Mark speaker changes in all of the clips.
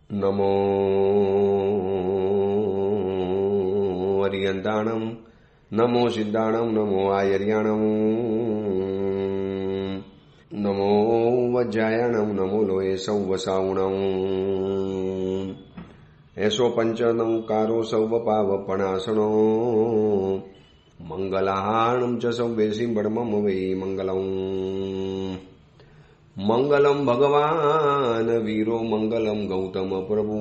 Speaker 1: નમો અરિયંતાણમ નમો સિદ્ધાણમ નમો આયર્યાણમ નમો વજ્જાયાણમ નમો લોય સૌવસાવણમ એસો પંચનંકારો સૌવપાવપણાસણો મંગલાહાણમ ચ સૌવેશી બળમમ વૈ મંગલમ મંગલમ ભગવાન વીરો મંગલમ ગૌતમ પ્રભુ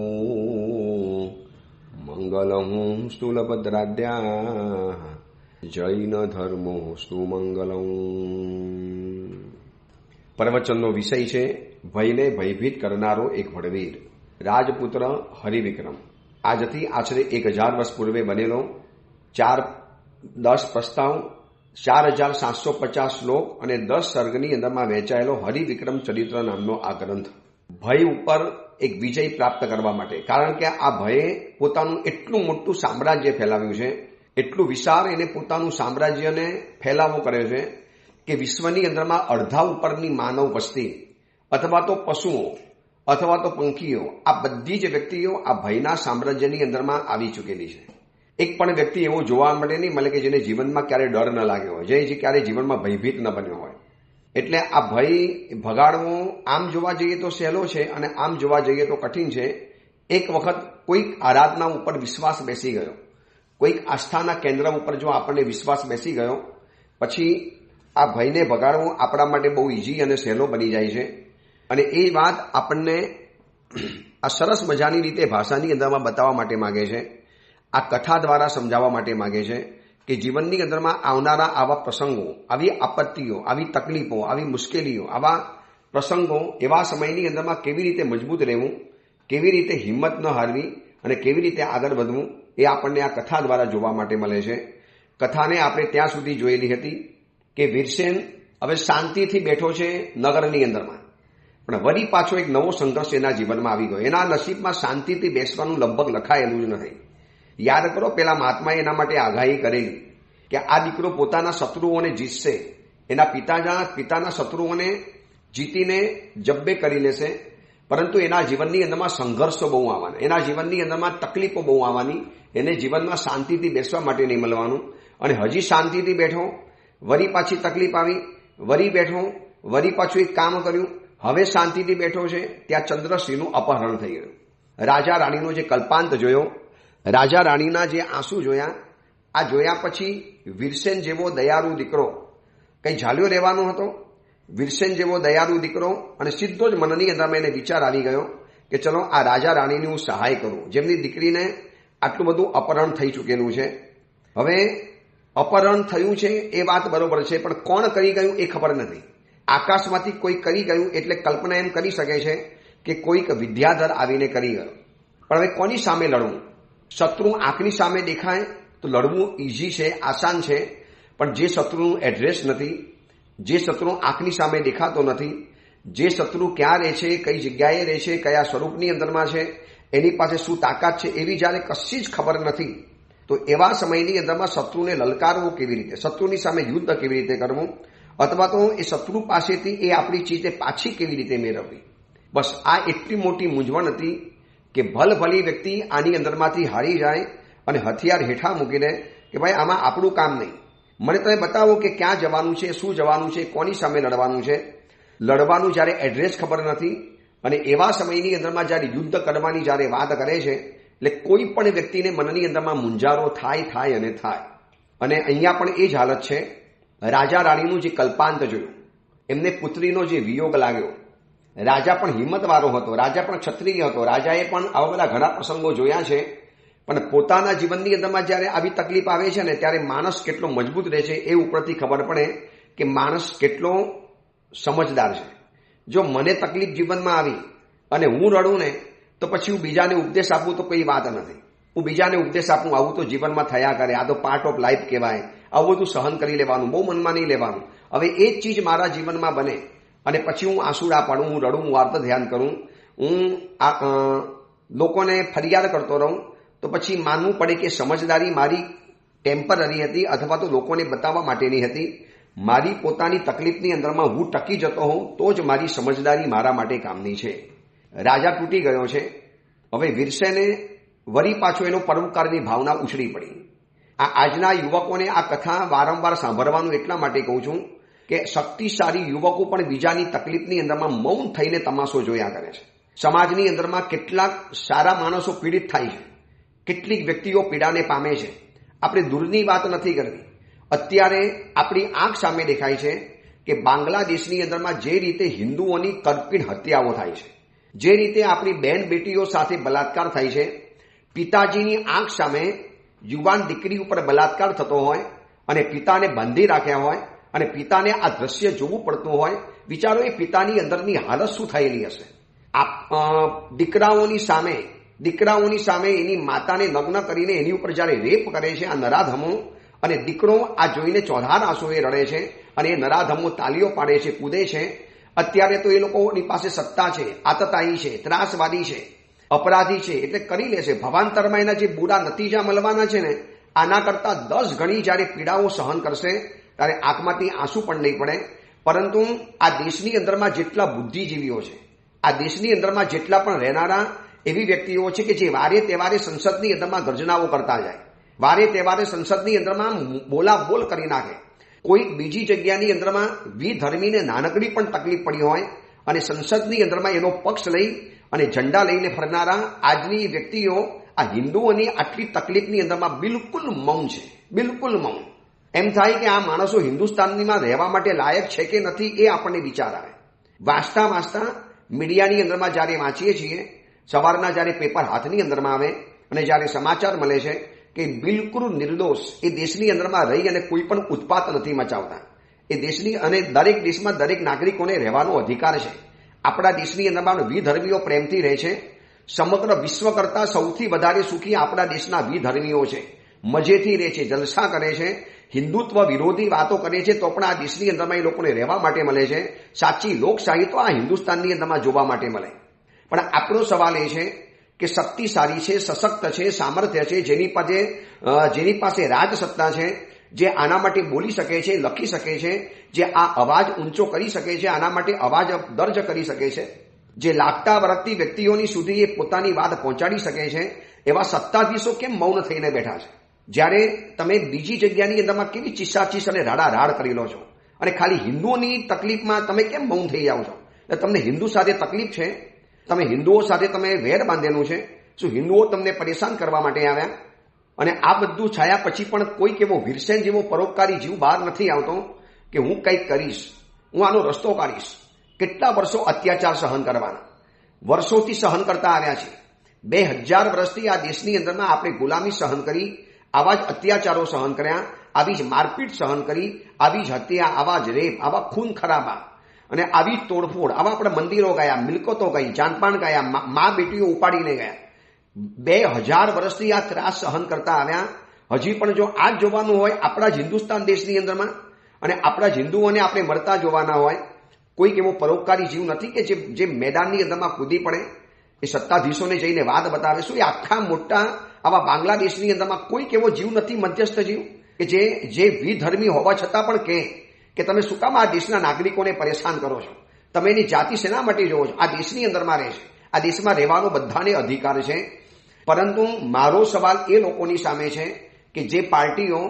Speaker 1: મંગલમ સ્થૂલભદ્રાદ્યા જૈન ધર્મો સ્તુ મંગલમ. પ્રવચનનો વિષય છે ભયને ભયભીત કરનારો એક વડવીર, રાજપુત્ર હરિવિક્રમ. આજથી આશરે 1000 વર્ષ પૂર્વે બનેલો 10 પ્રસ્તાવ, 4750 શ્લોક અને 10 સર્ગની અંદરમાં વહેંચાયેલો હરિવિક્રમ ચરિત્ર નામનો આ ગ્રંથ ભય ઉપર એક વિજય પ્રાપ્ત કરવા માટે. કારણ કે આ ભયે પોતાનું એટલું મોટું સામ્રાજ્ય ફેલાવ્યું છે, એટલું વિશાળ એને પોતાનું સામ્રાજ્યને ફેલાવો કર્યો છે કે વિશ્વની અંદરમાં અડધા ઉપરની માનવ વસ્તી અથવા તો પશુઓ અથવા તો પંખીઓ, આ બધી જ વ્યક્તિઓ આ ભયના સામ્રાજ્યની અંદરમાં આવી ચૂકેલી છે. એક પણ વ્યક્તિ એવો જોવા મળે કે જેને જીવનમાં ક્યારે ડર ન લાગ્યો હોય, જે ક્યારે જીવનમાં ભયભીત ન બન્યો હોય. એટલે આ ભય ભગાડવો આમ જોવા જઈએ તો સહેલો છે અને આમ જોવા જઈએ તો કઠિન છે. એક વખત કોઈક આરાધના ઉપર વિશ્વાસ બેસી ગયો, કોઈક આસ્થાના કેન્દ્ર ઉપર જો આપણને વિશ્વાસ બેસી ગયો, પછી આ ભયને ભગાડવો આપણા માટે બહુ ઇઝી અને સહેલો બની જાય છે. અને એ વાત આપણને આ સરસ મજાની રીતે ભાષાની અંદરમાં બતાવવા માટે માગે છે, આ કથા દ્વારા સમજાવવા માટે માગે છે કે જીવનની અંદરમાં આવનારા આવા પ્રસંગો, આવી આપત્તિઓ, આવી તકલીફો, આવી મુશ્કેલીઓ, આવા પ્રસંગો, એવા સમયની અંદરમાં કેવી રીતે મજબૂત રહેવું, કેવી રીતે હિંમત ન હારવી અને કેવી રીતે આગળ વધવું, એ આપણને આ કથા દ્વારા જોવા માટે મળે છે. કથાને આપણે ત્યાં સુધી જોયેલી હતી કે વીરસેન હવે શાંતિથી બેઠો છે નગરની અંદરમાં, પણ વળી પાછો એક નવો સંઘર્ષ એના જીવનમાં આવી ગયો. એના નસીબમાં શાંતિથી બેસવાનું લગભગ લખાયેલું જ નથી. યાદ કરો, પેલા મહાત્માએ એના માટે આગાહી કરેલી કે આ દીકરો પોતાના શત્રુઓને જીતશે, એના પિતાના શત્રુઓને જીતીને જબ્બે કરી લેશે, પરંતુ એના જીવનની અંદરમાં સંઘર્ષો બહુ આવવાના, એના જીવનની અંદરમાં તકલીફો બહુ આવવાની, એને જીવનમાં શાંતિથી બેસવા માટે નહીં મળવાનું. અને હજી શાંતિથી બેઠો, વળી પાછી તકલીફ આવી, વળી બેઠો, વળી પાછું એક કામ કર્યું, હવે શાંતિથી બેઠો છે, ત્યાં ચંદ્રશ્રીનું અપહરણ થઈ ગયું. રાજા રાણીનો જે કલ્પાંત જોયો, રાજા રાણીના જે આંસુ જોયા, આ જોયા પછી વીરસેન જેવો દયાળુ દીકરો કઈ ઝાલ્યો રહેવાનો હતો. વીરસેન જેવો દયાળુ દીકરો, અને સીધો જ મનની અંદરમાં એને વિચાર આવી ગયો કે ચલો આ રાજા રાણીની હું સહાય કરું, જેમની દીકરીને આટલું બધું અપહરણ થઈ ચૂકેલું છે. હવે અપહરણ થયું છે એ વાત બરોબર છે, પણ કોણ કરી ગયું એ ખબર નથી. આકાશમાંથી કોઈ કરી ગયું એટલે કલ્પના એમ કરી શકે છે કે કોઈક વિદ્યાધર આવીને કરી ગયો. પણ હવે કોની સામે લડવું? શત્રુ આંખની સામે દેખાય તો લડવું ઇઝી છે, આસાન છે, પણ જે શત્રુનું એડ્રેસ નથી, જે શત્રુ આંખની સામે દેખાતો નથી, જે શત્રુ ક્યાં રહે છે, કઈ જગ્યાએ રહે છે, કયા સ્વરૂપની અંદરમાં છે, એની પાસે શું તાકાત છે, એવી જ્યારે કશી જ ખબર નથી, તો એવા સમયની અંદરમાં શત્રુને લલકારવું કેવી રીતે, શત્રુની સામે યુદ્ધ કેવી રીતે કરવું, અથવા તો એ શત્રુ પાસેથી એ આપણી ચીજે પાછી કેવી રીતે મેળવવી, બસ આ એટલી મોટી મૂંઝવણ હતી કે ભલભલી વ્યક્તિ આની અંદરમાંથી હારી જાય અને હથિયાર હેઠા મૂકી દે કે ભાઈ આમાં આપણું કામ નહીં, મને તમે બતાવો કે ક્યાં જવાનું છે, શું જવાનું છે, કોની સામે લડવાનું છે. લડવાનું જ્યારે એડ્રેસ ખબર નથી અને એવા સમયની અંદરમાં જ્યારે યુદ્ધ કરવાની જ્યારે વાત કરે છે, એટલે કોઈ પણ વ્યક્તિને મનની અંદરમાં મૂંઝારો થાય અને થાય. અને અહીંયા પણ એ જ હાલત છે. રાજા રાણીનું જે કલ્પાંત જોયું, એમને પુત્રીનો જે વિયોગ લાગ્યો. રાજા પણ હિંમતવાળો હતો, રાજા પણ ક્ષત્રિય હતો, રાજાએ પણ આવા બધા ઘણા પ્રસંગો જોયા છે, પણ પોતાના જીવનની અંદરમાં જ્યારે આવી તકલીફ આવે છે ને, ત્યારે માણસ કેટલો મજબૂત રહે છે એ ઉપરથી ખબર પડે કે માણસ કેટલો સમજદાર છે. જો મને તકલીફ જીવનમાં આવી અને હું રડું ને, તો પછી હું બીજાને ઉપદેશ આપું તો કોઈ વાત નથી. હું બીજાને ઉપદેશ આપું, આવું તો જીવનમાં થયા કરે, આ તો પાર્ટ ઓફ લાઈફ કહેવાય, આવું બધું સહન કરી લેવાનું, બહુ મનમાં નહીં લેવાનું. હવે એ જ ચીજ મારા જીવનમાં બને અને પછી હું આંસુડા પાડું, હું રડું, હું વાર્ત ધ્યાન કરું, હું લોકોને ફરિયાદ કરતો રહું, તો પછી માનવું પડે કે સમજદારી મારી ટેમ્પરરી હતી અથવા તો લોકોને બતાવવા માટેની હતી. મારી પોતાની તકલીફની અંદરમાં હું ટકી જતો હોઉં તો જ મારી સમજદારી મારા માટે કામની છે. રાજા તૂટી ગયો છે, હવે વીરસેને વળી પાછો એનો પરોપકારની ભાવના ઉછળી પડી. આજના યુવકોને આ કથા વારંવાર સાંભળવાનું એટલા માટે કહું છું કે શક્તિશાળી યુવકો પણ બીજાની તકલીફની અંદરમાં મૌન થઈને તમાશો જોયા કરે છે. સમાજની અંદરમાં કેટલાક સારા માણસો પીડિત થાય છે, કેટલીક વ્યક્તિઓ પીડાને પામે છે. આપણે દૂરની વાત નથી કરવી. અત્યારે આપણી આંખ સામે દેખાય છે કે બાંગ્લાદેશની અંદરમાં જે રીતે હિન્દુઓની કરપીણ હત્યાઓ થાય છે, જે રીતે આપણી બહેન બેટીઓ સાથે બલાત્કાર થાય છે, પિતાજીની આંખ સામે યુવાન દીકરી ઉપર બલાત્કાર થતો હોય અને પિતાને બાંધી રાખ્યા હોય અને પિતાને આ દ્રશ્ય જોવું પડતું હોય, વિચારો એ પિતાની અંદરની હાલત શું થયેલી હશે. દીકરાઓની સામે એની માતાને નગ્ન કરીને એની ઉપર જ્યારે રેપ કરે છે આ નરાધમો, અને દીકરો આ જોઈને ચોધાર આંસુએ રડે છે અને એ નરાધમો તાલીઓ પાડે છે, કૂદે છે. અત્યારે તો એ લોકોની પાસે સત્તા છે, આતતાઈ છે, ત્રાસવાદી છે, અપરાધી છે, એટલે કરી લેશે. ભવાંતરમાં એના જે બુરા નતીજા મળવાના છે ને, આના કરતા 10 ગણી જ્યારે પીડાઓ સહન કરશે ત્યારે આંખમાંથી આંસુ પણ નહીં પડે. પરંતુ આ દેશની અંદરમાં જેટલા બુદ્ધિજીવીઓ છે, આ દેશની અંદરમાં જેટલા પણ રહેનારા એવી વ્યક્તિઓ છે કે જે વારે તહેવારે સંસદની અંદરમાં ગર્જનાઓ કરતા જાય, વારે તહેવારે સંસદની અંદરમાં બોલાબોલ કરી નાખે. કોઈક બીજી જગ્યાની અંદરમાં વિધર્મીને નાનકડી પણ તકલીફ પડી હોય અને સંસદની અંદરમાં એનો પક્ષ લઈ અને ઝંડા લઈને ફરનારા આજની વ્યક્તિઓ આ હિન્દુઓની આટલી તકલીફની અંદરમાં બિલકુલ મૌન છે, બિલકુલ મૌન. એમ થાય કે આ માણસો હિન્દુસ્તાનીમાં રહેવા માટે લાયક છે કે નથી એ આપણને વિચાર આવે. વાંચતા મીડિયાની અંદરમાં જ્યારે વાંચીએ છીએ, સવારના જ્યારે પેપર હાથની અંદરમાં આવે અને જ્યારે સમાચાર મળે છે કે બિલકુલ નિર્દોષ એ દેશની અંદરમાં રહી અને કોઈ પણ ઉત્પાત નથી મચાવતા, એ દેશની અને દરેક દેશમાં દરેક નાગરિકોને રહેવાનો અધિકાર છે. આપણા દેશની અંદરમાં વિધર્મીઓ પ્રેમથી રહે છે. સમગ્ર વિશ્વ કરતા સૌથી વધારે સુખી આપણા દેશના વિધર્મીઓ છે, મજેથી રહે છે, જલસા કરે છે, હિન્દુત્વ વિરોધી વાતો કરે છે, તો પણ આ દેશની અંદરમાં એ લોકોને રહેવા માટે મળે છે. સાચી લોકશાહી તો આ હિન્દુસ્તાનની અંદરમાં જોવા માટે મળે. પણ આપણો સવાલ એ છે કે શક્તિશાળી છે, સશક્ત છે, સામર્થ્ય છે, જેની પાસે રાજસત્તા છે, જે આના માટે બોલી શકે છે, લખી શકે છે, જે આ અવાજ ઊંચો કરી શકે છે, આના માટે અવાજ દર્જ કરી શકે છે, જે લાગતા વળગતી વ્યક્તિઓની સુધી એ પોતાની વાત પહોંચાડી શકે છે, એવા સત્તાધીશો કેમ મૌન થઈને બેઠા છે? જ્યારે તમે બીજી જગ્યાની અંદરમાં કેવી ચીસાચીસ અને રાડારાડ કરી લો છો અને ખાલી હિન્દુઓની તકલીફમાં તમે કેમ મૌન થઈ જાઓ છો? તમને હિન્દુ સાથે તકલીફ છે, તમે હિન્દુઓ સાથે તમે વેર બાંધેલું છે. શું હિન્દુઓ તમને પરેશાન કરવા માટે આવ્યા? અને આ બધું છાયા પછી પણ કોઈક એવો વીરસેન જેવો પરોપકારી જીવ બહાર નથી આવતો કે હું કંઈક કરીશ, હું આનો રસ્તો કાઢીશ. કેટલા વર્ષો અત્યાચાર સહન કરવાના, વર્ષોથી સહન કરતા આવ્યા છે. 2000 વર્ષથી આ દેશની અંદરમાં આપણે ગુલામી સહન કરી, આવા જ અત્યાચારો સહન કર્યા, આવી જ મારપીટ સહન કરી, આવી જ હત્યા, આવા જ રેપ, આવા ખૂન ખરાબા અને આવી જ તોડફોડ, આવા આપણે મંદિરો ગયા, મિલકતો ગઈ, જાનપાન ગયા, મા બેટીઓ ઉપાડીને ગયા. 2000 વર્ષથી આ ત્રાસ સહન કરતા આવ્યા. હજી પણ જો આ જ જોવાનું હોય આપણા જ હિન્દુસ્તાન દેશની અંદરમાં અને આપણા જ હિન્દુઓને આપણે મળતા જોવાના હોય, કોઈક એવો પરોપકારી જીવ નથી કે જે મેદાનની અંદરમાં કૂદી પડે, એ સત્તાધીશોને જઈને વાત બતાવે? શું એ આખા મોટા આવા બાંગ્લાદેશની અંદરમાં કોઈક એવો જીવ નથી, મધ્યસ્થ જીવ, કે જે વિધર્મી હોવા છતાં પણ કે તમે શું કામ આ દેશના નાગરિકોને પરેશાન કરો છો? તમે એની જાતિ શેના માટે જોવો છો? આ દેશની અંદરમાં રહે છે, આ દેશમાં રહેવાનો બધાને અધિકાર છે. પરંતુ મારો સવાલ એ લોકોની સામે છે કે જે પાર્ટીઓ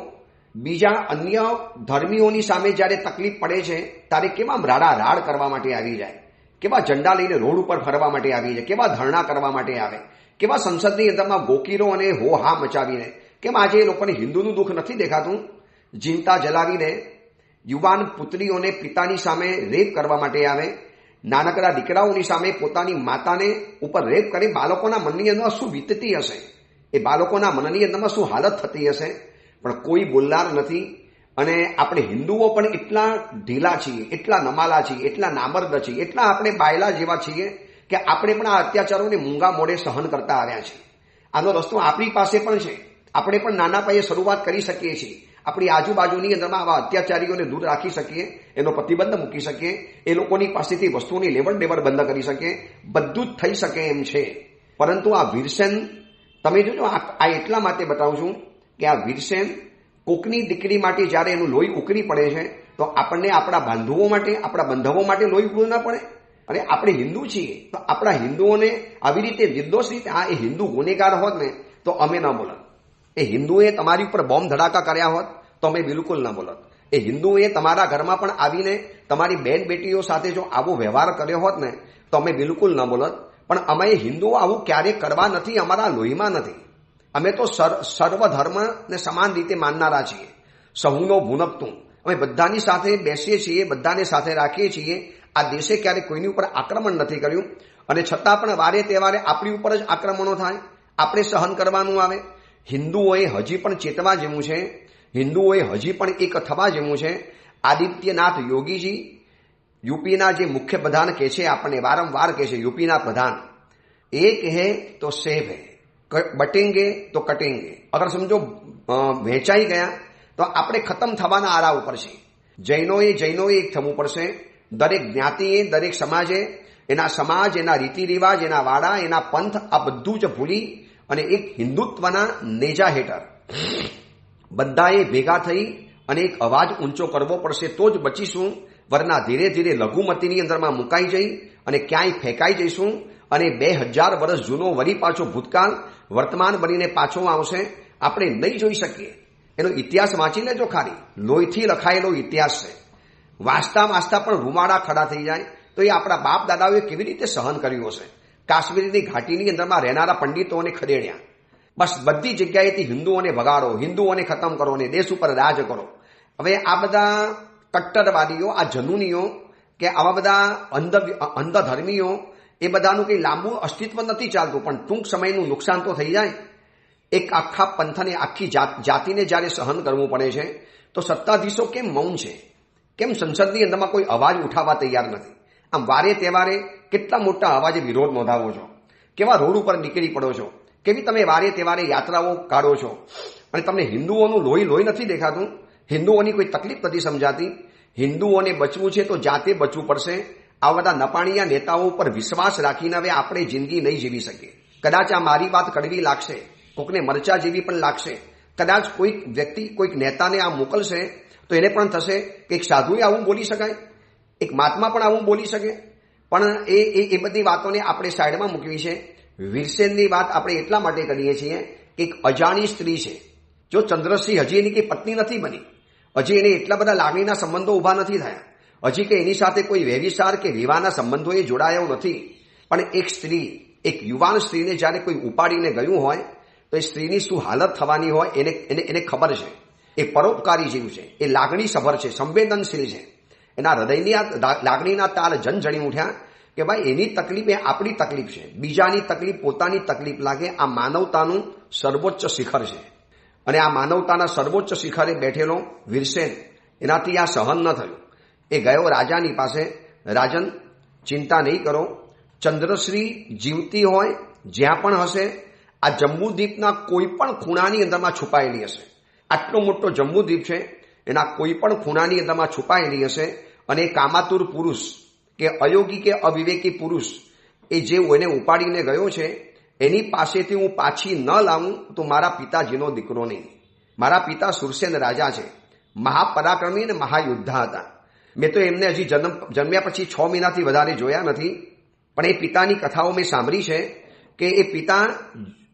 Speaker 1: બીજા અન્ય ધર્મીઓની સામે જ્યારે તકલીફ પડે છે ત્યારે કેવા રાડારાડ કરવા માટે આવી જાય, કેવા ઝંડા લઈને રોડ ઉપર ફરવા માટે આવી જાય, કેવા ધરણા કરવા માટે આવે, કેવા સંસદની અંદરમાં ગોકીરો અને હો હા મચાવીને, કેમ આજે એ લોકોને હિન્દુનું દુઃખ નથી દેખાતું? જીવતા જલાવીને યુવાન પુત્રીઓને પિતાની સામે રેપ કરવા માટે આવે, નાનકડા દીકરાઓની સામે પોતાની માતાને ઉપર રેપ કરી. બાળકોના મનની અંદર શું વીતતી હશે? એ બાળકોના મનની અંદરમાં શું હાલત થતી હશે? પણ કોઈ બોલનાર નથી. અને આપણે હિન્દુઓ પણ એટલા ઢીલા છીએ, એટલા નમાલા છીએ, એટલા નામર્દ છીએ, એટલા આપણે બાયલા જેવા છીએ કે આપણે પણ આ અત્યાચારોને મૂંગા મોઢે સહન કરતા આવ્યા છીએ. આનો રસ્તો આપણી પાસે પણ છે. આપણે પણ નાના પાયે શરૂઆત કરી શકીએ છીએ. આપણી આજુબાજુની અંદરમાં આવા અત્યાચારીઓને દૂર રાખી શકીએ, એનો પ્રતિબંધ મૂકી શકીએ, એ લોકોની પાસેથી વસ્તુની લેવડ દેવડ બંધ કરી શકીએ. બધું જ થઈ શકે એમ છે. પરંતુ આ વીરસેન તમે જોજો, આ એટલા માટે બતાવું છું કે આ વીરસેન કોકની દીકરી માટે જ્યારે એનું લોહી ઉકળી પડે છે તો આપણને આપણા બાંધવો માટે, આપણા બંધવો માટે લોહી ઉકળવું ના પડે? અને આપણે હિન્દુ છીએ તો આપણા હિન્દુઓને આવી રીતે નિર્દોષ રીતે એ હિન્દુ ગુનેગાર હોત ને તો અમે ન બોલત. એ હિન્દુએ તમારી ઉપર બોમ્બ ધડાકા કર્યા હોત તો અમે બિલકુલ ન બોલત. એ હિન્દુએ તમારા ઘરમાં પણ આવીને તમારી બેન બેટીઓ સાથે જો આવો વ્યવહાર કર્યો હોત ને તો અમે બિલકુલ ન બોલત. પણ અમે હિન્દુઓ આવું ક્યારેય કરવા નથી, અમારા લોહીમાં નથી. અમે તો સર્વ ધર્મને સમાન રીતે માનનારા છીએ. સહુનો ભૂનકતું અમે બધાની સાથે બેસીએ છીએ, બધાને સાથે રાખીએ છીએ. આ દેશે ક્યારેય કોઈની ઉપર આક્રમણ નથી કર્યું અને છતાં પણ વારે તહેવારે આપણી ઉપર જ આક્રમણો થાય, આપણે સહન કરવાનું આવે. હિન્દુઓએ હજી પણ ચેતવા જેવું છે, હિન્દુઓએ હજી પણ એક થવા જેવું છે. આદિત્યનાથ યોગીજી યુપીના જે મુખ્ય પ્રધાન કહે છે, આપણને વારંવાર કહે છે યુપીના પ્રધાન, એક હે તો સેફ હે, બટેંગે તો કટેંગે. અગર સમજો વહેંચાઈ ગયા તો આપણે ખતમ થવાના આરા ઉપર છે. જૈનોએ એક થવું પડશે. દરેક જ્ઞાતિએ, દરેક સમાજે એના સમાજ, એના રીતિ રિવાજ, એના વાડા, એના પંથ આ બધું જ ભૂલી અને એક હિન્દુત્વના નેજા હેઠળ બધાએ ભેગા થઈ અને એક અવાજ ઊંચો કરવો પડશે તો જ બચીશું. વરના ધીરે ધીરે લઘુમતીની અંદરમાં મુકાઈ જઈ અને ક્યાંય ફેંકાઈ જઈશું અને 2000 વર્ષ જૂનો વળી પાછો ભૂતકાળ વર્તમાન બનીને પાછો આવશે. આપણે નહીં જોઈ શકીએ. એનો ઇતિહાસ વાંચી લેજો ખાલી, લોહીથી લખાયેલો ઇતિહાસ છે. વાંચતા પણ રૂમાડા ખડા થઈ જાય. તો એ આપણા બાપ દાદાઓએ કેવી રીતે સહન કર્યું હશે. કાશ્મીરની ઘાટીની અંદરમાં રહેનારા પંડિતોને ખદેડ્યા. બસ બધી જગ્યાએથી હિન્દુઓને ભગાડો, હિન્દુઓને ખતમ કરો અને દેશ ઉપર રાજ કરો. હવે આ બધા કટ્ટરવાદીઓ, આ જનૂનીઓ કે આવા બધા અંધધર્મીઓ, એ બધાનું કંઈ લાંબુ અસ્તિત્વ નથી ચાલતું, પણ ટૂંક સમયનું નુકસાન તો થઈ જાય. એક આખા પંથને, આખી જાતિને જ્યારે સહન કરવું પડે છે તો સત્તાધીશો કેમ મૌન છે? કેમ સંસદની અંદરમાં કોઈ અવાજ ઉઠાવવા તૈયાર નથી? આમ વારે તહેવારે કેટલા મોટા અવાજે વિરોધ નોંધાવો છો, કેવા રોડ ઉપર નીકળી પડો છો, કેવી તમે વારે તહેવારે યાત્રાઓ કાઢો છો અને તમને હિન્દુઓનું લોહી નથી દેખાતું, હિન્દુઓની કોઈ તકલીફ નથી સમજાતી. હિન્દુઓને બચવું છે તો જાતે બચવું પડશે. આ બધા નપાણીયા નેતાઓ ઉપર વિશ્વાસ રાખીને હવે આપણે જિંદગી નહીં જીવી શકીએ. કદાચ આ મારી વાત કડવી લાગશે, કોકને મરચા જેવી પણ લાગશે. કદાચ કોઈક વ્યક્તિ કોઈક નેતાને આ મોકલશે તો એને પણ થશે કે એક સાધુએ આવું બોલી શકાય, એક મહાત્મા પણ આવું બોલી શકે. પણ એ બધી વાતોને આપણે સાઈડમાં મૂકવી છે. વીરસેનની વાત આપણે એટલા માટે કરીએ છીએ કે એક અજાણી સ્ત્રી છે. જો ચંદ્રસિંહ હજી એની કંઈ પત્ની નથી બની, હજી એને એટલા બધા લાગણીના સંબંધો ઊભા નથી થયા, હજી કે એની સાથે કોઈ વ્યભિચાર કે વિવાહના સંબંધો એ જોડાયો નથી. પણ એક સ્ત્રી, એક યુવાન સ્ત્રીને જ્યારે કોઈ ઉપાડીને ગયું હોય તો એ સ્ત્રીની શું હાલત થવાની હોય એને ખબર છે. એ પરોપકારી જેવું છે, એ લાગણી સભર છે, સંવેદનશીલ છે. એના હૃદયની આ લાગણીના તાર જણી ઉઠ્યા કે ભાઈ એની તકલીફ એ આપણી તકલીફ છે, બીજાની તકલીફ પોતાની તકલીફ લાગે. આ માનવતાનું સર્વોચ્ચ શિખર છે અને આ માનવતાના સર્વોચ્ચ શિખરે બેઠેલો વીરસેન, એનાથી આ સહન ન થયું. એ ગયો રાજાની પાસે. રાજન, ચિંતા નહીં કરો, ચંદ્રશ્રી જીવતી હોય જ્યાં પણ હશે, આ જંબુદ્વીપના કોઈ પણ ખૂણાની અંદરમાં છુપાયેલી હશે. આટલો મોટો જંબુદ્વીપ છે, એના કોઈ પણ ખૂણાની અંદરમાં છુપાયેલી હશે. અને કામાતુર પુરુષ કે અયોગી કે અવિવેકી પુરુષ એ જે એને ઉપાડીને ગયો છે એની પાસેથી હું પાછી ન લાવું તો મારા પિતાજીનો દીકરો નહીં. મારા પિતા સુરસેન રાજા છે, મહાપરાક્રમી અને મહાયોદ્ધા હતા. મેં તો એમને હજી જન્મ્યા પછી 6 મહિનાથી વધારે જોયા નથી, પણ એ પિતાની કથાઓ મેં સાંભળી છે કે એ પિતા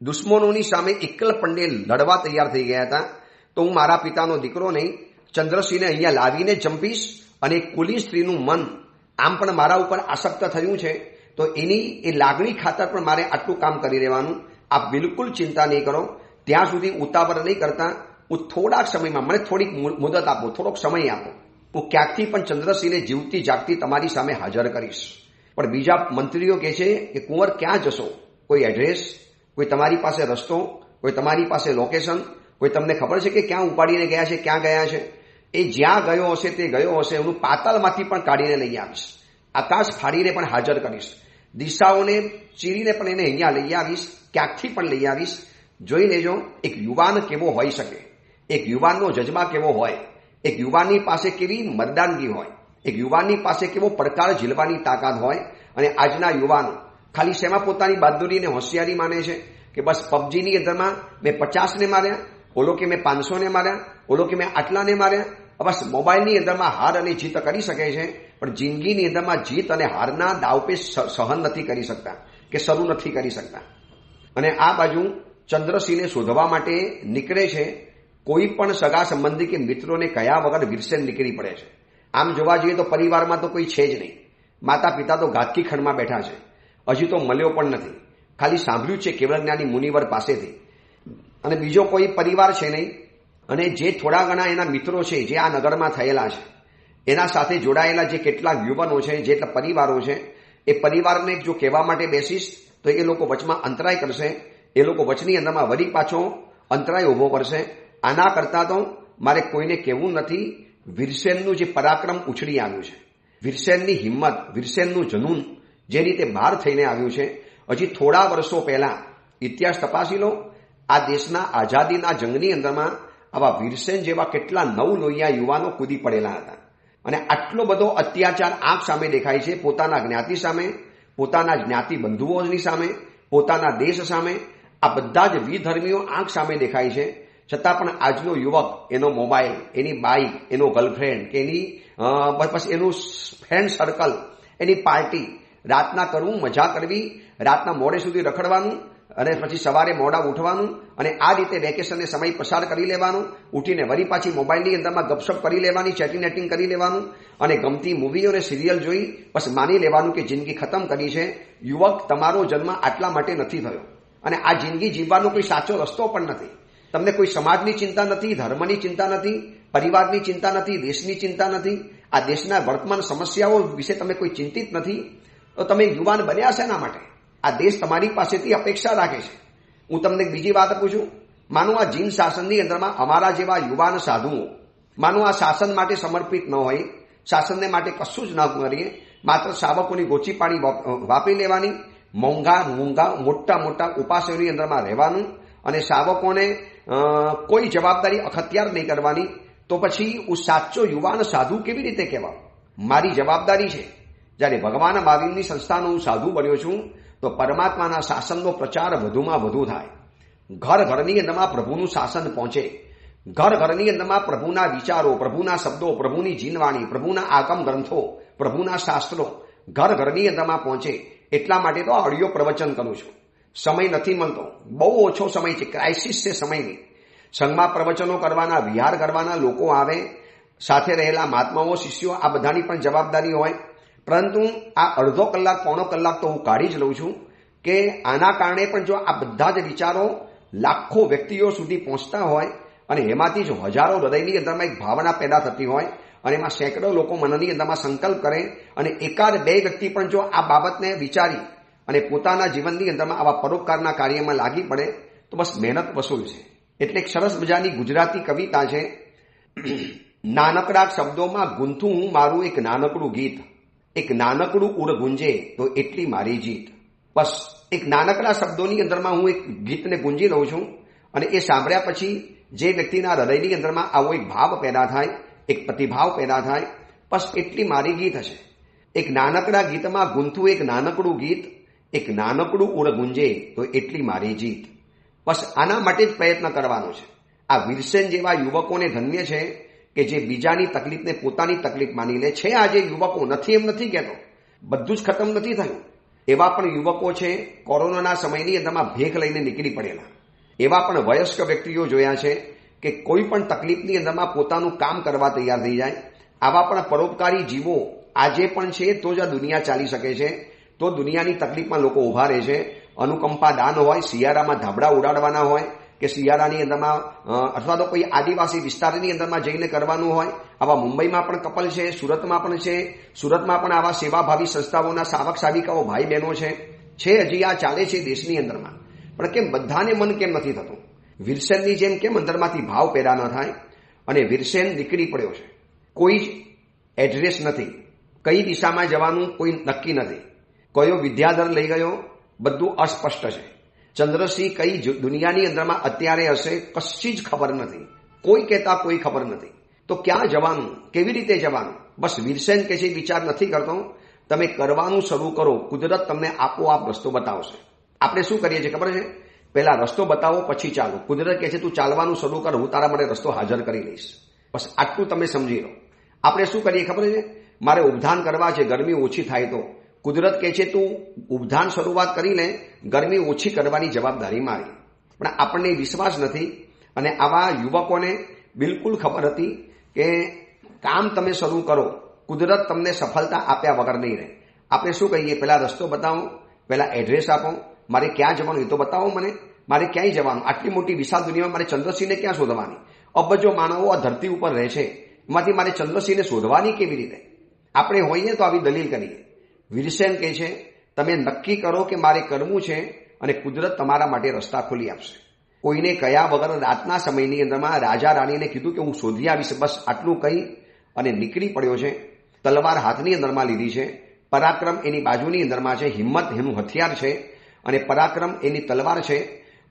Speaker 1: દુશ્મનોની સામે એકલ પંડે લડવા તૈયાર થઈ ગયા હતા. તો હું મારા પિતાનો દીકરો નહીં, ચંદ્રસિંહને અહીંયા લાવીને જંપીશ અને કુલી સ્ત્રીનું મન આમ પણ મારા ઉપર આસક્ત થયું છે તો એની એ લાગણી ખાતર પણ મારે આટલું કામ કરી રહેવાનું. આપ બિલકુલ ચિંતા નહીં કરો. ત્યાં સુધી ઉતાવળ નહીં કરતા. હું થોડાક સમયમાં, મને થોડીક મુદત આપો, થોડોક સમય આપો, હું ક્યાંકથી પણ ચંદ્રસિંહને જીવતી જાગતી તમારી સામે હાજર કરીશ. પણ બીજા મંત્રીઓ કહે છે કે કુંવર ક્યાં જશો? કોઈ એડ્રેસ, કોઈ તમારી પાસે રસ્તો, કોઈ તમારી પાસે લોકેશન, કોઈ તમને ખબર છે કે ક્યાં ઉપાડીને ગયા છે, ક્યાં ગયા છે? એ જ્યાં ગયો હશે તે ગયો હશે, એનું પાતાળમાંથી પણ કાઢીને લઈ આવીશ, આકાશ ફાડીને પણ હાજર કરીશ, દિશાઓને ચીરીને પણ એને અહીંયા લઈ આવીશ, ક્યાંકથી પણ લઈ આવીશ. જોઈ લેજો એક યુવાન કેવો હોઈ શકે, એક યુવાનનો જજ્બા કેવો હોય, એક યુવાનની પાસે કેવી મર્દાનગી હોય, એક યુવાનની પાસે કેવો પડકાર ઝીલવાની તાકાત હોય. અને આજના યુવાનો ખાલી શેમાં પોતાની બહાદુરીને હોશિયારી માને છે કે બસ પબજીની અંદરમાં મેં 50ને માર્યા, ઓલો કે મેં 500ને માર્યા, ઓલો કે મેં આટલાને માર્યા. બસ મોબાઈલની અંદરમાં હાર અને જીત કરી શકે છે, પણ જિંદગીની અંદરમાં જીત અને હારના દાવપેચ સહન નથી કરી શકતા કે શરૂ નથી કરી શકતા. અને આ બાજુ ચંદ્રસિંહને શોધવા માટે નીકળે છે. કોઈ પણ સગા સંબંધી કે મિત્રોને કયા વગર વીરસેન નીકળી પડે છે. આમ જોવા જઈએ તો પરિવારમાં તો કોઈ છે જ નહીં. માતા પિતા તો ગાદકી ખંડમાં બેઠા છે. હજી તો મળ્યો પણ નથી. ખાલી સાંભળ્યું છે કેવળજ્ઞાની મુનિવર પાસેથી. અને બીજો કોઈ પરિવાર છે નહીં. અને જે થોડા ઘણા એના મિત્રો છે જે આ નગરમાં થયેલા છે, એના સાથે જોડાયેલા જે કેટલાક યુવાનો છે, જેટલા પરિવારો છે, એ પરિવારને જો કહેવા માટે બેસીશ તો એ લોકો વચમાં અંતરાય કરશે. એ લોકો વચની અંદરમાં વળી પાછો અંતરાય ઉભો કરશે. આના કરતાં તો મારે કોઈને કહેવું નથી. વીરસેનનું જે પરાક્રમ ઉછળી આવ્યું છે, વીરસેનની હિંમત, વીરસેનનું જનૂન જે રીતે બહાર થઈને આવ્યું છે, હજી થોડા વર્ષો પહેલા ઇતિહાસ તપાસી લો. આ દેશના આઝાદીના જંગની અંદરમાં આવા વીરસેન જેવા કેટલા નવલોહિયા યુવાનો કૂદી પડેલા હતા. અને આટલો બધો અત્યાચાર આંખ સામે દેખાય છે, પોતાના જ્ઞાતિ સામે, પોતાના જ્ઞાતિ બંધુઓની સામે, પોતાના દેશ સામે. આ બધા જ વિધર્મીઓ આંખ સામે દેખાય છે. છતાં પણ આજનો યુવક એનો મોબાઈલ, એની બાઇક, એનો ગર્લફ્રેન્ડ કે પછી એનું ફ્રેન્ડ સર્કલ, એની પાર્ટી, રાતના કરવું, મજા કરવી, રાતના મોડે સુધી રખડવાનું અને પછી સવારે મોડા ઉઠવાનું અને આ રીતે વેકેશનને સમય પસાર કરી લેવાનો. ઉઠીને વળી પાછી મોબાઈલની અંદરમાં ગપશપ કરી લેવાની, ચેટિંગ કરી લેવાનું અને ગમતી મૂવીઓ અને સિરિયલ જોઈ બસ માની લેવાનું કે જિંદગી ખતમ કરી છે. યુવક, તમારો જન્મ આટલા માટે નથી થયો અને આ જિંદગી જીવવાનો કોઈ સાચો રસ્તો પણ નથી. તમને કોઈ સમાજની ચિંતા નથી, ધર્મની ચિંતા નથી, પરિવારની ચિંતા નથી, દેશની ચિંતા નથી. આ દેશના વર્તમાન સમસ્યાઓ વિશે તમે કોઈ ચિંતિત નથી. તો તમે યુવાન બન્યા છે એના માટે. આ દેશ તમારી પાસેથી અપેક્ષા રાખે છે. હું તમને બીજી વાત પૂછું. માનો આ જીન શાસનની અંદરમાં અમારા જેવા યુવાન સાધુઓ માનો આ શાસન માટે સમર્પિત ન હોય, શાસનને માટે કશું જ ન કરીએ, માત્ર શાવકોની ગોચી પાણી વાપરી લેવાની, મોટા મોટા ઉપાસોની અંદરમાં રહેવાનું અને શાવકોને કોઈ જવાબદારી અખત્યાર નહીં કરવાની, તો પછી હું સાચો યુવાન સાધુ કેવી રીતે કહેવાઉં? મારી જવાબદારી છે. જ્યારે ભગવાન મહાવીરની સંસ્થાનો હું સાધુ બન્યો છું તો પરમાત્માના શાસનનો પ્રચાર વધુમાં વધુ થાય. ઘર ઘરની અંદરમાં પ્રભુનું શાસન પહોંચે. ઘર ઘરની અંદરમાં પ્રભુના વિચારો, પ્રભુના શબ્દો, પ્રભુની જીનવાણી, પ્રભુના આગમ ગ્રંથો, પ્રભુના શાસ્ત્રો ઘર ઘરની અંદરમાં પહોંચે. એટલા માટે તો ઓડિયો પ્રવચન કરું છું. સમય નથી મળતો, બહુ ઓછો સમય છે, ક્રાઇસિસ છે સમયની. સંઘમાં પ્રવચનો કરવાના, વિહાર કરવાના લોકો આવે, સાથે રહેલા મહાત્માઓ, શિષ્યો, આ બધાની પણ જવાબદારી હોય. પરંતુ આ અડધો કલાક, પોણો કલાક તો હું કાઢી જ લઉં છું કે આના કારણે પણ જો આ બધા જ વિચારો લાખો વ્યક્તિઓ સુધી પહોંચતા હોય અને એમાંથી જો હજારો હૃદયની અંદરમાં એક ભાવના પેદા થતી હોય અને એમાં સેંકડો લોકો મનની અંદરમાં સંકલ્પ કરે અને એકાદ બે વ્યક્તિ પણ જો આ બાબતને વિચારી અને પોતાના જીવનની અંદરમાં આવા પરોપકારના કાર્યમાં લાગી પડે તો બસ મહેનત વસૂલ છે. એટલે એક સરસ મજાની ગુજરાતી કવિતા છે. નાનકડા શબ્દોમાં ગૂંથું હું મારું એક નાનકડું ગીત, એક નાનકડું ઉડ ગુંજે તો એટલી મારી જીત. બસ એક નાનકડા શબ્દોની અંદરમાં હું એક ગીતને ગુંજી લઉં છું અને એ સાંભળ્યા પછી જે વ્યક્તિના હૃદયની અંદરમાં આવો એક ભાવ પેદા થાય, એક પ્રતિભાવ પેદા થાય, બસ એટલી મારી ગીત હશે. એક નાનકડા ગીતમાં ગૂંથું એક નાનકડું ગીત, એક નાનકડું ઉડ ગુંજે તો એટલી મારી જીત. બસ આના માટે જ પ્રયત્ન કરવાનો છે. આ વીરસેન જેવા યુવકોને ધન્ય છે કે જે બીજાની તકલીફને પોતાની તકલીફ માની લે છે. આજે યુવકો નથી એમ નથી કહેતો, બધું જ ખતમ નથી થયું. એવા પણ યુવકો છે કોરોનાના સમયની અંદરમાં ભેખ લઈને નીકળી પડેલા. એવા પણ વયસ્ક વ્યક્તિઓ જોયા છે કે કોઈ પણ તકલીફની અંદરમાં પોતાનું કામ કરવા તૈયાર થઈ જાય. આવા પણ પરોપકારી જીવો આજે પણ છે તો જ આ દુનિયા ચાલી શકે છે, તો દુનિયાની તકલીફમાં લોકો ઊભા રહે છે. અનુકંપા દાન હોય, શિયાળામાં ધાબળા ઉડાડવાના હોય કે શિયાળાની અંદરમાં અથવા તો કોઈ આદિવાસી વિસ્તારની અંદરમાં જઈને કરવાનું હોય. આવા મુંબઈમાં પણ કપલ છે, સુરતમાં પણ છે. સુરતમાં પણ આવા સેવાભાવી સંસ્થાઓના સાવક સાવિકાઓ ભાઈ બહેનો છે. હજી આ ચાલે છે દેશની અંદરમાં. પણ કેમ બધાને મન કેમ નથી થતું? વીરસેનની જેમ કેમ અંદરમાંથી ભાવ પેદા ન થાય? અને વીરસેન નીકળી પડ્યો છે. કોઈ જ એડ્રેસ નથી, કઈ દિશામાં જવાનું કોઈ નક્કી નથી, કયો વિદ્યાધર લઈ ગયો બધું અસ્પષ્ટ છે. ચંદ્રસિંહ કઈ દુનિયાની અંદરમાં અત્યારે હશે કશી જ ખબર નથી. કોઈ કહેતા કોઈ ખબર નથી. તો ક્યાં જવાનું, કેવી રીતે જવાનું? બસ વીરસેન કે છે વિચાર નથી કરતો. તમે કરવાનું શરૂ કરો, કુદરત તમને આપોઆપ રસ્તો બતાવશે. આપણે શું કરીએ છીએ ખબર છે? પહેલા રસ્તો બતાવો પછી ચાલો. કુદરત કહે છે તું ચાલવાનું શરૂ કર, હું તારા માટે રસ્તો હાજર કરી લઈશ. બસ આટલું તમે સમજી લો. આપણે શું કરીએ ખબર છે? મારે ઉપધાન કરવા છે, ગરમી ઓછી થાય તો કુદરત કહે છે તું ઉપધાન શરૂઆત કરી લે, ગરમી ઓછી કરવાની જવાબદારી મારી. પણ આપણને વિશ્વાસ નથી. અને આવા યુવકોને બિલકુલ ખબર હતી કે કામ તમે શરૂ કરો, કુદરત તમને સફળતા આપ્યા વગર નહીં રહે. આપણે શું કહીએ, પહેલા રસ્તો બતાવો, પહેલા એડ્રેસ આપો, મારે ક્યાં જવાનું એ તો બતાવો મને, મારે ક્યાંય જવાનું, આટલી મોટી વિશાળ દુનિયામાં મારે ચંદ્રસિંહને ક્યાં શોધવાની? અબજો માનવો આ ધરતી ઉપર રહે છે, એમાંથી મારે ચંદ્રસિંહને શોધવાની કેવી રીતે? આપણે હોઈએ તો આવી દલીલ કરીએ. વીરસેન કહે છે તમે નક્કી કરો કે મારે કરવું છે અને કુદરત તમારા માટે રસ્તા ખોલી આપશે. કોઈને કયા વગર રાતના સમયની અંદરમાં રાજા રાણીને કીધું કે હું શોધી આવીશ, બસ આટલું કહી અને નીકળી પડ્યો છે. તલવાર હાથની અંદરમાં લીધી છે, પરાક્રમ એની બાજુની અંદરમાં છે, હિંમત એનું હથિયાર છે અને પરાક્રમ એની તલવાર છે,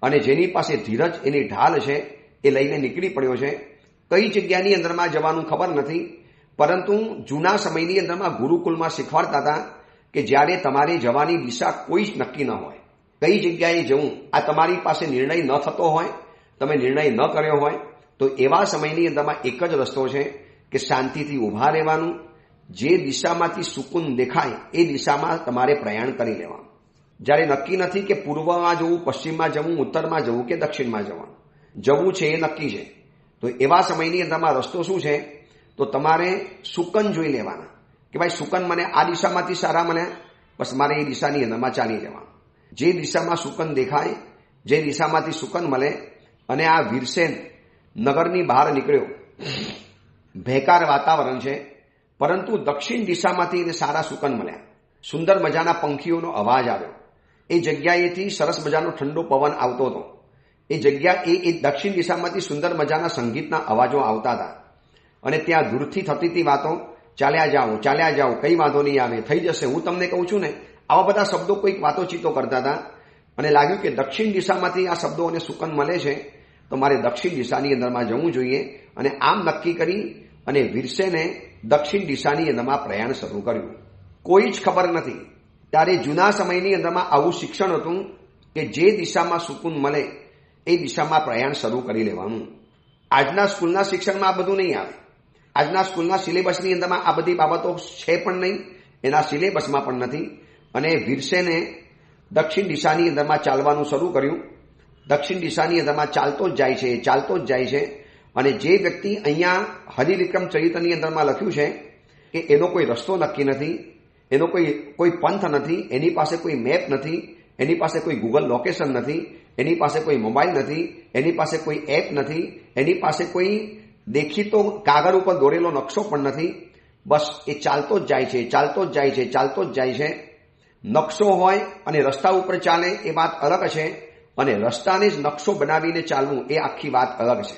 Speaker 1: અને જેની પાસે ધીરજ એની ઢાલ છે એ લઈને નીકળી પડ્યો છે. કઈ જગ્યાની અંદરમાં જવાનું ખબર નથી, પરંતુ જૂના સમયની અંદરમાં ગુરુકુલમાં શીખવાડતા હતા કે જ્યારે તમારે જવાની દિશા કોઈ જ નક્કી ન હોય, કઈ જગ્યાએ જવું આ તમારી પાસે નિર્ણય ન થતો હોય, તમે નિર્ણય ન કર્યો હોય, તો એવા સમયની અંદરમાં એક જ રસ્તો છે કે શાંતિથી ઊભા રહેવાનું. જે દિશામાંથી સુકૂન દેખાય એ દિશામાં તમારે પ્રયાણ કરી લેવાનું. જ્યારે નક્કી નથી કે પૂર્વમાં જવું, પશ્ચિમમાં જવું, ઉત્તરમાં જવું કે દક્ષિણમાં જવું છે એ નક્કી છે, તો એવા સમયની અંદરમાં રસ્તો શું છે, તો તમારે સુકન જોઈ લેવાના કે ભાઈ સુકન મને આ દિશામાંથી સારા મને, બસ મારે એ દિશાની અંદરમાં ચાલી જવાનું. જે દિશામાં સુકન દેખાય, જે દિશામાંથી સુકન મળે. અને આ વીરસેન નગરની બહાર નીકળ્યો. ભેકાર વાતાવરણ છે, પરંતુ દક્ષિણ દિશામાંથી એને સારા સુકન મળ્યા. સુંદર મજાના પંખીઓનો અવાજ આવ્યો. એ જગ્યાએથી સરસ મજાનો ઠંડો પવન આવતો હતો. એ જગ્યા એ દક્ષિણ દિશામાંથી સુંદર મજાના સંગીતના અવાજો આવતા હતા. અને ત્યાં દૂરથી થતી હતી વાતો, ચાલ્યા જાઓ, કઈ વાંધો નહીં આવે, થઈ જશે, હું તમને કહું છું ને, આવા બધા શબ્દો કોઈક વાતોચીતો કરતા હતા. અને લાગ્યું કે દક્ષિણ દિશામાંથી આ શબ્દો અને સુકન મળે છે, તો મારે દક્ષિણ દિશાની અંદરમાં જવું જોઈએ. અને આમ નક્કી કરી અને વીરસેને દક્ષિણ દિશાની અંદરમાં પ્રયાણ શરૂ કર્યું. કોઈ જ ખબર નથી. ત્યારે જૂના સમયની અંદરમાં આવું શિક્ષણ હતું કે જે દિશામાં સુકૂન મળે એ દિશામાં પ્રયાણ શરૂ કરી લેવાનું. આજના સ્કૂલના શિક્ષણમાં આ બધું નહીં આવે. આજના સ્કૂલના સિલેબસની અંદરમાં આ બધી બાબતો છે પણ નહીં, એના સિલેબસમાં પણ નથી. અને વીરસેને દક્ષિણ દિશાની અંદરમાં ચાલવાનું શરૂ કર્યું. દક્ષિણ દિશાની અંદરમાં ચાલતો જ જાય છે. અને જે વ્યક્તિ અહીંયા હરિવિક્રમ ચરિત્રની અંદરમાં લખ્યું છે કે એનો કોઈ રસ્તો નક્કી નથી, એનો કોઈ પંથ નથી, એની પાસે કોઈ મેપ નથી, એની પાસે કોઈ ગૂગલ લોકેશન નથી, એની પાસે કોઈ મોબાઈલ નથી, એની પાસે કોઈ એપ નથી, એની પાસે કોઈ દેખીતો કાગળ ઉપર દોરેલો નકશો પણ નથી. બસ એ ચાલતો જ જાય છે. નકશો હોય અને રસ્તા ઉપર ચાલે એ વાત અલગ છે, અને રસ્તાને જ નકશો બનાવીને ચાલવું એ આખી વાત અલગ છે.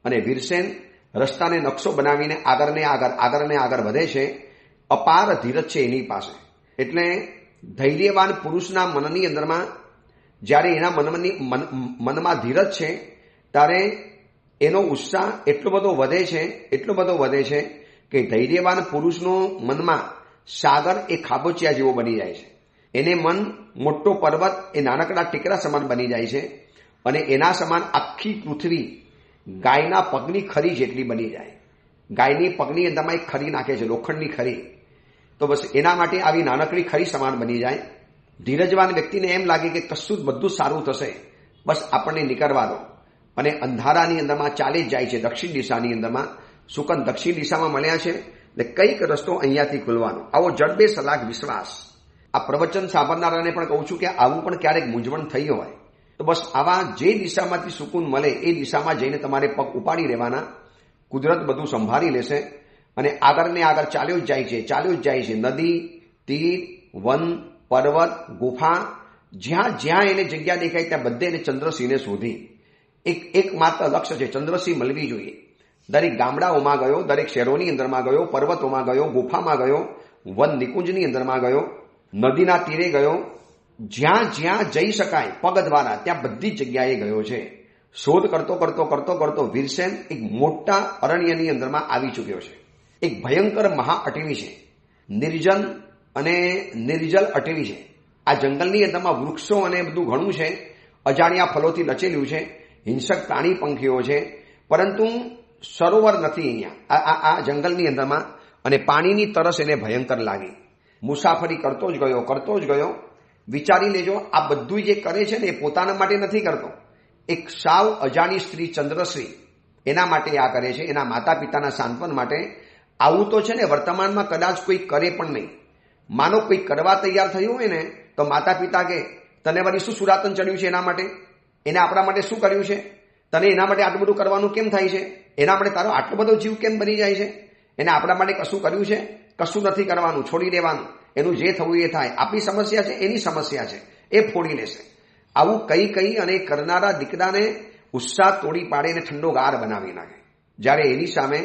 Speaker 1: અને વીરસેન રસ્તાને નકશો બનાવીને આગળ વધે છે. અપાર ધીરજ છે એની પાસે. એટલે ધૈર્યવાન પુરુષના મનની અંદરમાં જ્યારે એના મનમાં ધીરજ છે, ત્યારે એનો ઉત્સાહ એટલો બધો વધે છે કે ધૈર્યવાન પુરુષનો મનમાં સાગર એ ખાબોચિયા જેવો બની જાય છે. એને મન મોટો પર્વત એ નાનકડા ટેકરા સમાન બની જાય છે. અને એના સમાન આખી પૃથ્વી ગાયના પગની ખરી જેટલી બની જાય. ગાયની પગની અંદરમાં એક ખરી નાખે છે, લોખંડની ખરી, તો બસ એના માટે આવી નાનકડી ખરી સમાન બની જાય. ધીરજવાન વ્યક્તિને એમ લાગે કે કશું બધું સારું થશે, બસ આપણને નીકળવા દો. અને અંધારાની અંદરમાં ચાલે જ જાય છે. દક્ષિણ દિશાની અંદરમાં સુકન દક્ષિણ દિશામાં મળ્યા છે, એટલે કંઈક રસ્તો અહીંયાથી ખુલવાનો. આવો જડબે સલાહ વિશ્વાસ. આ પ્રવચન સાંભળનારાને પણ કહું છું કે આવું પણ ક્યારેક મૂંઝવણ થઈ હોય તો બસ આવા જે દિશામાંથી સુકૂન મળે એ દિશામાં જઈને તમારે પગ ઉપાડી રહેવાના. કુદરત બધું સંભાળી લેશે. અને આગળ ચાલ્યો જ જાય છે. નદી, તીર, વન, પર્વત, ગુફા, જ્યાં એને જગ્યા દેખાય ત્યાં બધે એને ચંદ્રસિંહને શોધી. એક માત્ર લક્ષ્ય છે, ચંદ્રસિંહ મળવી જોઈએ. દરેક ગામડાઓમાં ગયો, દરેક શહેરોની અંદરમાં ગયો, પર્વતોમાં ગયો, ગુફામાં ગયો, વન નિકુંજની અંદરમાં ગયો, નદીના તીરે ગયો. જ્યાં જઈ શકાય પગ દ્વારા ત્યાં બધી જગ્યાએ ગયો છે. શોધ કરતો વીરસેન એક મોટા અરણ્યની અંદરમાં આવી ચૂક્યો છે. એક ભયંકર મહા અટવી છે, નિર્જન અને નિર્જલ અટવી છે. આ જંગલની અંદરમાં વૃક્ષો અને બધું ઘણું છે, અજાણ્યા ફલોથી રચેલું છે, હિંસક પ્રાણી પંખીઓ છે, પરંતુ સરોવર નથી અહીંયા. આ જંગલની અંદરમાં અને પાણીની તરસ એને ભયંકર લાગી. મુસાફરી કરતો જ ગયો. વિચારી લેજો, આ બધું જે કરે છે ને એ પોતાના માટે નથી કરતો. એક સાવ અજાણી સ્ત્રી ચંદ્રશ્રી એના માટે આ કરે છે, એના માતા પિતાના સાંત્વન માટે. આવું તો છે ને વર્તમાનમાં કદાચ કોઈ કરે પણ નહીં. માનો કોઈ કરવા તૈયાર થયું હોય ને તો માતા પિતા કે તને વળી શું સુરાતન ચડ્યું છે એના માટે, એને આપણા માટે શું કર્યું છે, તને એના માટે આટલું બધું કરવાનું કેમ થાય છે, એના માટે તારો આટલો બધો જીવ કેમ બની જાય છે, એને આપણા માટે કશું કર્યું છે, કશું નથી કરવાનું, છોડી દેવાનું, એનું જે થવું એ થાય, આપણી સમસ્યા છે એની સમસ્યા છે, એ ફોડી લેશે. આવું કઈ અને કરનારા દીકરાને ઉત્સાહ તોડી પાડે અને ઠંડો ગાર બનાવી નાખે. જ્યારે એની સામે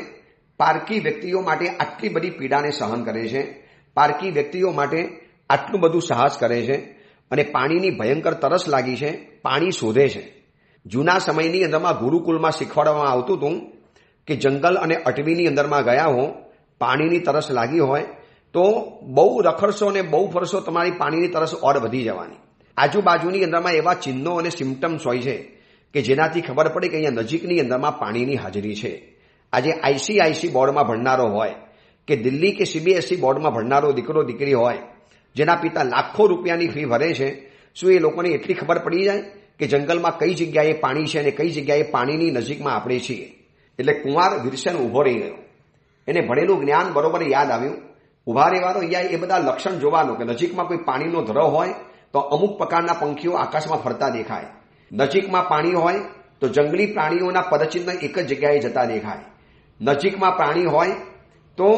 Speaker 1: પારકી વ્યક્તિઓ માટે આટલી બધી પીડાને સહન કરે છે, પારકી વ્યક્તિઓ માટે આટલું બધું સાહસ કરે છે અને પાણીની ભયંકર તરસ લાગી છે, પાણી શોધે છે. જૂના સમયની અંદરમાં ગુરુકુલમાં શીખવાડવામાં આવતું હતું કે જંગલ અને અટવીની અંદરમાં ગયા હો, પાણીની તરસ લાગી હોય તો બહુ રખડશો અને બહુ ફરશો, તમારી પાણીની તરસ ઓર વધી જવાની. આજુબાજુની અંદરમાં એવા ચિહ્નો અને સિમ્ટમ્સ હોય છે કે જેનાથી ખબર પડે કે અહીંયા નજીકની અંદરમાં પાણીની હાજરી છે. આજે આઈસીઆઈસી બોર્ડમાં ભણનારો હોય કે દિલ્હી કે સીબીએસઈ બોર્ડમાં ભણનારો દીકરો દીકરી હોય, જેના પિતા લાખો રૂપિયાની ફી ભરે છે, શું એ લોકોને એટલી ખબર પડી જાય કે જંગલમાં કઈ જગ્યાએ પાણી છે અને કઈ જગ્યાએ પાણીની નજીકમાં આપણે છીએ? એટલે કુંવાર વિરસન ઉભો રહી ગયો. એને ભણેલું જ્ઞાન બરોબર યાદ આવ્યું. ઉભા રહેવાનો અહીંયા એ બધા લક્ષણ જોવાનું કે નજીકમાં કોઈ પાણીનો ધરો હોય તો અમુક પ્રકારના પંખીઓ આકાશમાં ફરતા દેખાય, નજીકમાં પાણી હોય તો જંગલી પ્રાણીઓના પદચિહ્ન એક જ જગ્યાએ જતા દેખાય, નજીકમાં પાણી હોય તો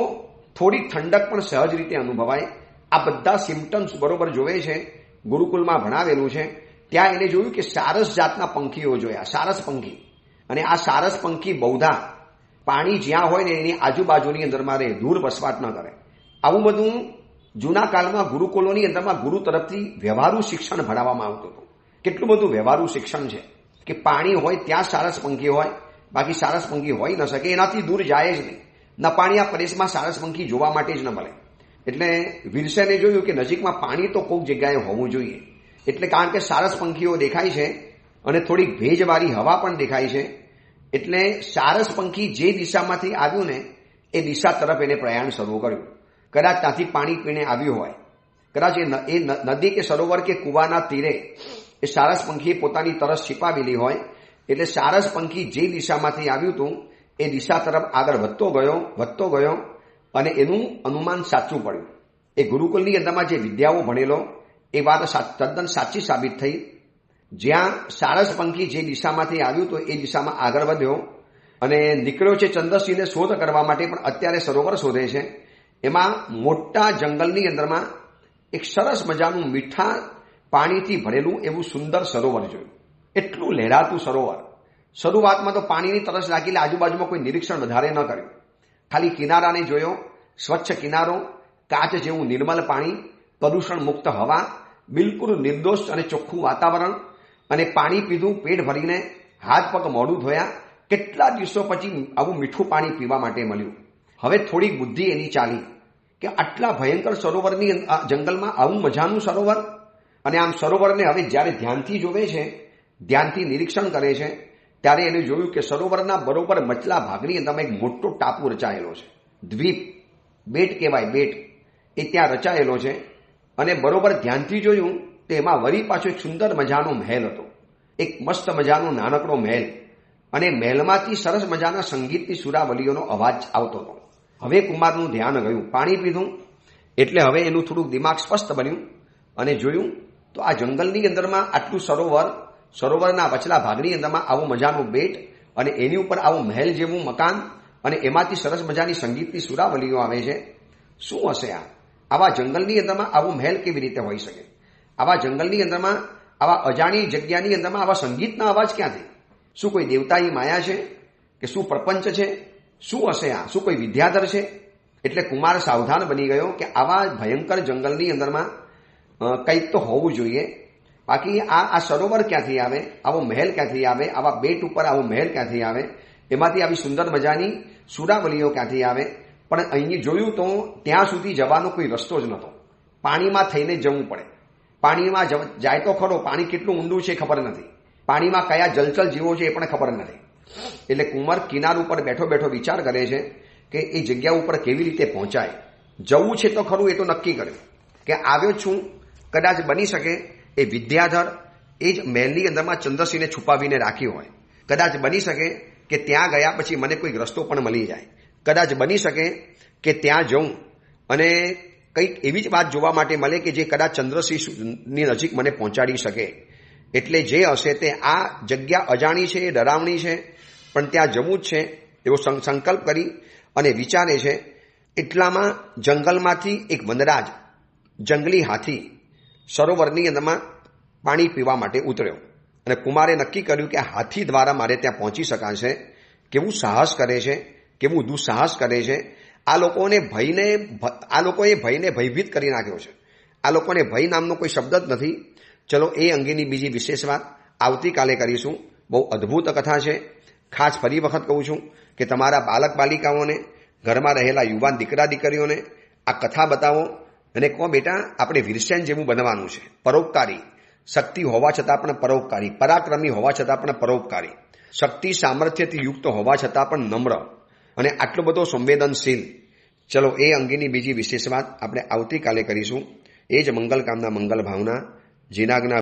Speaker 1: થોડી ઠંડક પણ સહજ રીતે અનુભવાય. આ બધા સિમ્ટમ્સ બરોબર જોવે છે. ગુરુકુલમાં ભણાવેલું છે. ત્યાં એને જોયું કે સારસ જાતના પંખીઓ જોયા, સારસ પંખી. અને આ સારસ પંખી બૌદ્ધા પાણી જ્યાં હોય ને એની આજુબાજુની અંદરમાં રહે, દૂર વસવાટ ન કરે. આવું બધું જૂના કાળમાં ગુરુકુલોની અંદરમાં ગુરુ તરફથી વ્યવહારુ શિક્ષણ ભણાવવામાં આવતું હતું. કેટલું બધું વ્યવહારુ શિક્ષણ છે કે પાણી હોય ત્યાં સારસ પંખી હોય, બાકી સારસ પંખી હોઈ ન શકે, એનાથી દૂર જાય જ નહીં. નપાણીયા પ્રદેશમાં સારસ પંખી જોવા માટે જ ન મળે. એટલે વિરસને જોયું કે નજીકમાં પાણી તો કોઈક જગ્યાએ હોવું જોઈએ. એટલે કારણ કે સારસ પંખીઓ દેખાય છે અને થોડીક ભેજવાળી હવા પણ દેખાય છે, એટલે સારસ પંખી જે દિશામાંથી આવ્યું ને એ દિશા તરફ એને પ્રયાણ શરૂ કર્યું. કદાચ ત્યાંથી પાણી પીને આવ્યું હોય, કદાચ એ નદી કે સરોવર કે કુવાના તીરે એ સારસ પંખીએ પોતાની તરસ छिपाવેલી હોય. એટલે સારસ પંખી જે દિશામાંથી આવ્યું હતું એ દિશા તરફ આગળ વધતો ગયો અને એનું અનુમાન સાચું પડ્યું. એ ગુરુકુલની અંદરમાં જે વિદ્યાઓ ભણેલો એ વાત તદ્દન સાચી સાબિત થઈ. જ્યાં સારસ પંખી જે દિશામાંથી આવ્યું તો એ દિશામાં આગળ વધ્યો અને નીકળ્યો છે ચંદ્રસિંહને શોધ કરવા માટે, પણ અત્યારે સરોવર શોધે છે. એમાં મોટા જંગલની અંદરમાં એક સરસ મજાનું મીઠા પાણીથી ભરેલું એવું સુંદર સરોવર જોયું. એટલું લહેરાતું સરોવર. શરૂઆતમાં તો પાણીની તરસ લાગી, આજુબાજુમાં કોઈ નિરીક્ષણ વધારે ન કર્યું. ખાલી કિનારાને જોયો, સ્વચ્છ કિનારો, કાચ જેવું નિર્મલ પાણી, પ્રદૂષણ મુક્ત હવા, બિલકુલ નિર્દોષ અને ચોખ્ખું વાતાવરણ. અને પાણી પીધું પેટ ભરીને, હાથ પગ મોઢું ધોયા. કેટલા દિવસો પછી આવું મીઠું પાણી પીવા માટે મળ્યું. હવે થોડીક બુદ્ધિ એની ચાલી કે આટલા ભયંકર સરોવરની જંગલમાં આવું મજાનું સરોવર. અને આમ સરોવરને હવે જ્યારે ધ્યાનથી જોવે છે, ધ્યાનથી નિરીક્ષણ કરે છે, ત્યારે એને જોયું કે સરોવરના બરોબર મચલા ભાગની અંદરમાં એક મોટો ટાપુ રચાયેલો છે. દ્વીપ, બેટ કહેવાય, બેટ એ ત્યાં રચાયેલો છે. અને બરોબર ધ્યાનથી જોયું તો એમાં વળી પાછો એક સુંદર મજાનો મહેલ હતો, એક મસ્ત મજાનો નાનકડો મહેલ. અને મહેલમાંથી સરસ મજાના સંગીતની સુરાવલીઓનો અવાજ આવતો હતો. હવે કુમારનું ધ્યાન ગયું, પાણી પીધું એટલે હવે એનું થોડુંક દિમાગ સ્પષ્ટ બન્યું અને જોયું તો આ જંગલની અંદરમાં આટલું સરોવર, સરોવરના વચલા ભાગની અંદરમાં આવું મજાનું બેટ અને એની ઉપર આવું મહેલ જેવું મકાન અને એમાંથી સરસ મજાની સંગીતની સુરાવલીઓ આવે છે. શું હશે આ? આવા જંગલની અંદરમાં આવું મહેલ કેવી રીતે હોઈ શકે? આવા જંગલની અંદરમાં, આવા અજાણી જગ્યાની અંદરમાં આવા સંગીતના અવાજ ક્યાંથી? શું કોઈ દેવતાની માયા છે કે શું પ્રપંચ છે? શું હશે આ? શું કોઈ વિદ્યાધર છે? એટલે કુમાર સાવધાન બની ગયો કે આવા ભયંકર જંગલની અંદરમાં કંઈક તો હોવું જોઈએ. બાકી આ સરોવર ક્યાંથી આવે, આવો મહેલ ક્યાંથી આવે, આવા બેટ ઉપર આવો મહેલ ક્યાંથી આવે, એમાંથી આવી સુંદર મજાની સુરાવલીઓ ક્યાંથી આવે? પણ અહીં જોયું તો ત્યાં સુધી જવાનો કોઈ રસ્તો જ નહોતો. પાણીમાં થઈને જવું પડે. પાણીમાં જાય તો ખરો, પાણી કેટલું ઊંડું છે ખબર નથી, પાણીમાં કયા જલચલ જીવો છે એ પણ ખબર નથી. એટલે કુંવર કિનાર ઉપર બેઠો બેઠો વિચાર કરે છે કે એ જગ્યા ઉપર કેવી રીતે પહોંચાય. જવું છે તો ખરું, એ તો નક્કી કર્યું કે આવ્યો છું. કદાચ બની શકે એ વિદ્યાધર એ જ મહેલની અંદરમાં ચંદ્રસિંહને છુપાવીને રાખ્યો હોય. કદાચ બની શકે કે ત્યાં ગયા પછી મને કોઈ રસ્તો પણ મળી જાય. કદાચ બની શકે કે ત્યાં જઉં અને કંઈક એવી જ વાત જોવા માટે મળે કે જે કદાચ ચંદ્રસિંહની નજીક મને પહોંચાડી શકે. એટલે જે હશે તે આ જગ્યા અજાણી છે, એ ડરાવણી છે, પણ ત્યાં જવું જ છે એવો સંકલ્પ કરી અને વિચારે છે. એટલામાં જંગલમાંથી એક વનરાજ, જંગલી હાથી સરોવરની અંદરમાં પાણી પીવા માટે ઉતર્યો અને કુમારે નક્કી કર્યું કે હાથી દ્વારા મારે ત્યાં પહોંચી શકાશે. કેવું સાહસ કરે છે, કેવું દુઃસાહસ કરે છે. આ લોકોએ ભયને ભયભીત કરી નાખ્યો છે. આ લોકોને ભય નામનો કોઈ શબ્દ જ નથી. ચલો એ અંગેની બીજી વિશેષ વાત આવતીકાલે કરીશું. બહુ અદ્ભુત કથા છે. ખાસ ફરી વખત કહું છું કે તમારા બાલક બાલિકાઓને, ઘરમાં રહેલા યુવાન દીકરા દીકરીઓને આ કથા બતાવો અને કહો બેટા આપણે વીરસેન જેવું બનવાનું છે. પરોપકારી, શક્તિ હોવા છતાં પણ પરોપકારી, પરાક્રમી હોવા છતાં પણ પરોપકારી, શક્તિ સામર્થ્યથી યુક્ત હોવા છતાં પણ નમ્ર અને આટલો બધો સંવેદનશીલ. ચલો એ અંગેની બીજી વિશેષ વાત આપણે આવતીકાલે કરીશું. એ જ મંગલ કામના મંગલ ભાવના જીનાગના